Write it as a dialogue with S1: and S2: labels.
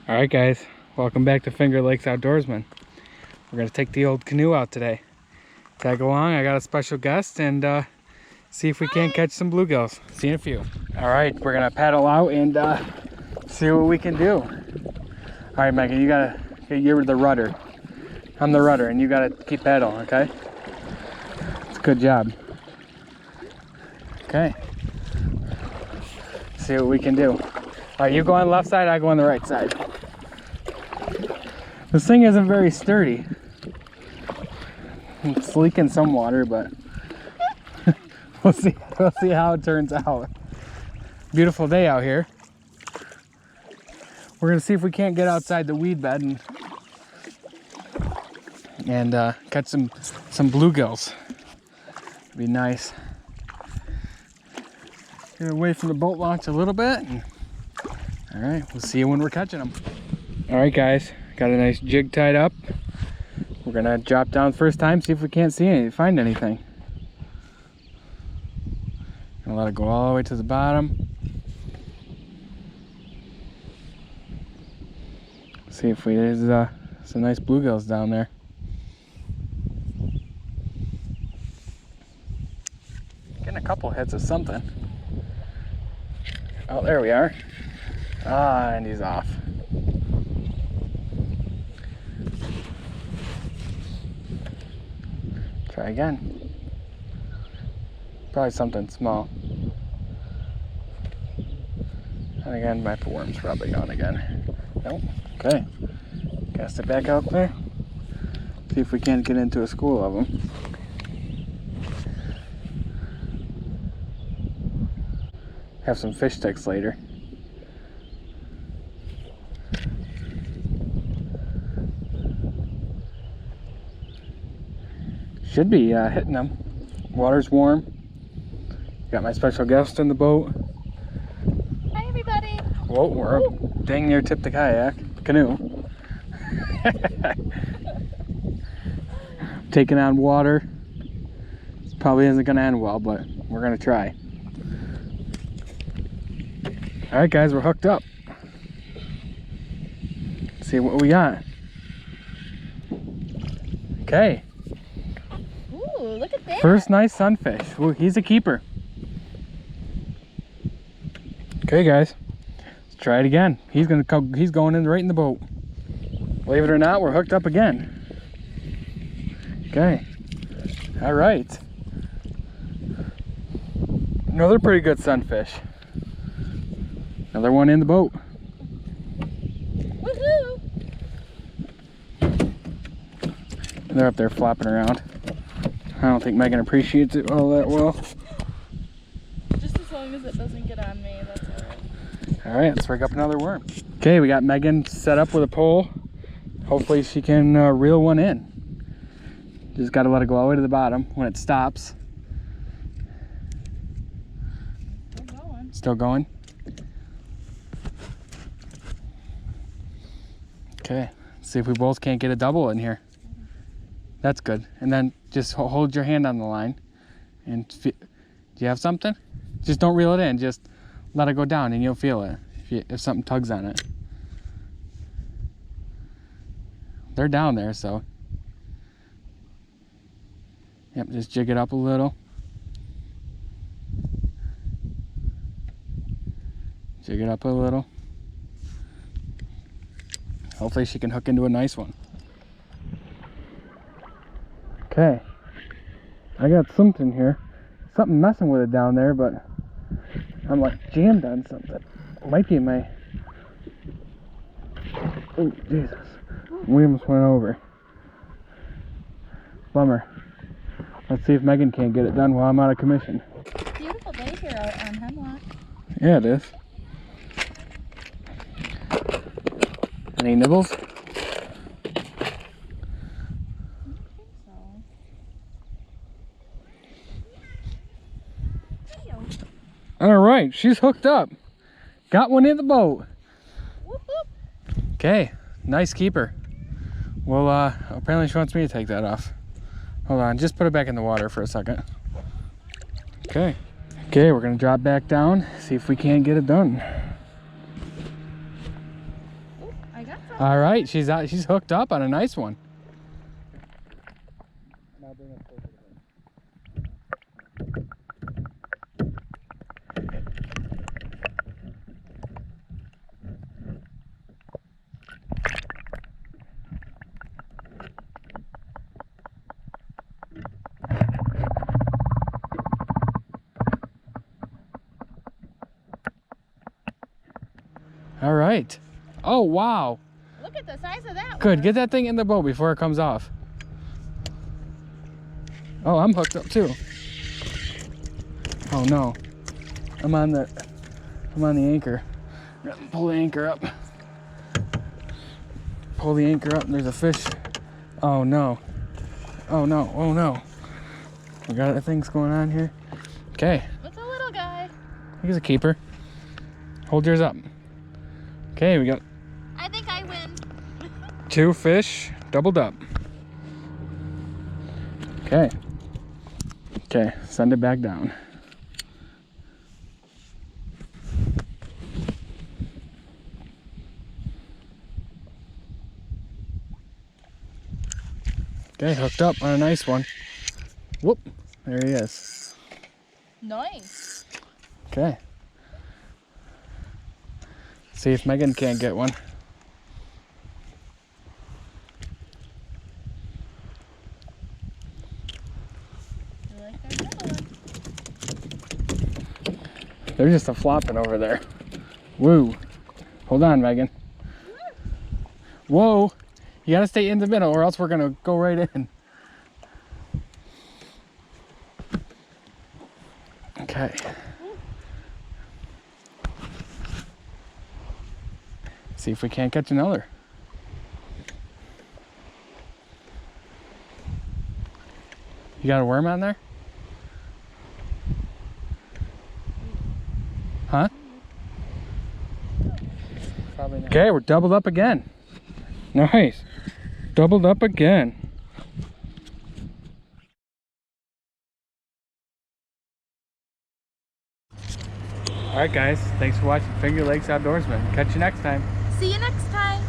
S1: All right, guys, welcome back to Finger Lakes Outdoorsman. We're gonna take the old canoe out today. Tag along, I got a special guest, and see if we can't catch some bluegills. See you in a few. All right, we're gonna paddle out and see what we can do. All right, Megan, you're the rudder. I'm the rudder, and you gotta keep paddling, okay? It's a good job. Okay. See what we can do. All right, you go on the left side, I go on the right side. This thing isn't very sturdy. It's leaking some water, but we'll see how it turns out. Beautiful day out here. We're gonna see if we can't get outside the weed bed and catch some bluegills. It'd be nice. Get away from the boat launch a little bit. All right, we'll see you when we're catching them. All right, guys, got a nice jig tied up. We're gonna drop down the first time, see if we can't find anything. Gonna let it go all the way to the bottom. See if there's some nice bluegills down there. Getting a couple hits of something. Oh, there we are. Ah, and he's off. Try again. Probably something small. And again, my worm's probably gone again. Nope. Okay. Cast it back out there. See if we can't get into a school of them. Have some fish sticks later. Should be hitting them. Water's warm. Got my special guest in the boat.
S2: Hi, everybody.
S1: Whoa, we're dang near tipped the canoe. Taking on water. This probably isn't gonna end well, but we're gonna try. All right, guys, we're hooked up. Let's see what we got. Okay.
S2: Ooh, look at that.
S1: First nice sunfish. Ooh, he's a keeper. Okay, guys, let's try it again. He's going in right in the boat. Believe it or not, we're hooked up again. Okay. All right. Another pretty good sunfish. Another one in the boat.
S2: Woohoo!
S1: They're up there flopping around. I don't think Megan appreciates it all that well.
S2: Just as long as it doesn't get on me, that's all right.
S1: All right, let's rig up another worm. Okay, we got Megan set up with a pole. Hopefully she can reel one in. Just got to let it go all the way to the bottom. When it stops.
S2: Still going.
S1: Still going? Okay, let's see if we both can't get a double in here. That's good. And then just hold your hand on the line. And do you have something? Just don't reel it in. Just let it go down and you'll feel it if something tugs on it. They're down there, so. Yep, just jig it up a little. Jig it up a little. Hopefully she can hook into a nice one. Okay, I got something here. Something messing with it down there, but I'm like jammed on something. It might be my... Oh, Jesus. We almost went over. Bummer. Let's see if Megan can't get it done while I'm out of commission.
S2: Beautiful day here out on Hemlock.
S1: Yeah, it is. Any nibbles?
S2: I don't think so.
S1: All right, she's hooked up. Got one in the boat.
S2: Whoop, whoop.
S1: Okay, nice keeper. Well, apparently she wants me to take that off. Hold on, just put it back in the water for a second. Okay. Okay, we're gonna drop back down, see if we can't get it done.
S2: Oop, I got some.
S1: All right, she's out. She's hooked up on a nice one. Now bring us closer to him. All right. Oh, wow.
S2: Look at the size of that
S1: Good.
S2: one.
S1: Get that thing in the boat before it comes off. Oh, I'm hooked up too. Oh no. I'm on the anchor. Pull the anchor up. Pull the anchor up and there's a fish. Oh no. Oh no. Oh no. We got things going on here. Okay.
S2: What's a little guy?
S1: He's a keeper. Hold yours up. Okay, we got
S2: I think I win.
S1: 2 fish doubled up. Okay. Okay, send it back down. Okay, hooked up on a nice one. Whoop, there he is.
S2: Nice.
S1: Okay. See if Megan can't get one.
S2: You like our little one?
S1: They're just a flopping over there. Woo. Hold on, Megan. Whoa. You gotta stay in the middle or else we're gonna go right in. Okay. See if we can't catch another. You got a worm on there? Huh? Probably not. Okay, we're doubled up again. Nice. Doubled up again. All right, guys. Thanks for watching Finger Lakes Outdoorsman. Catch you next time.
S2: See you next time.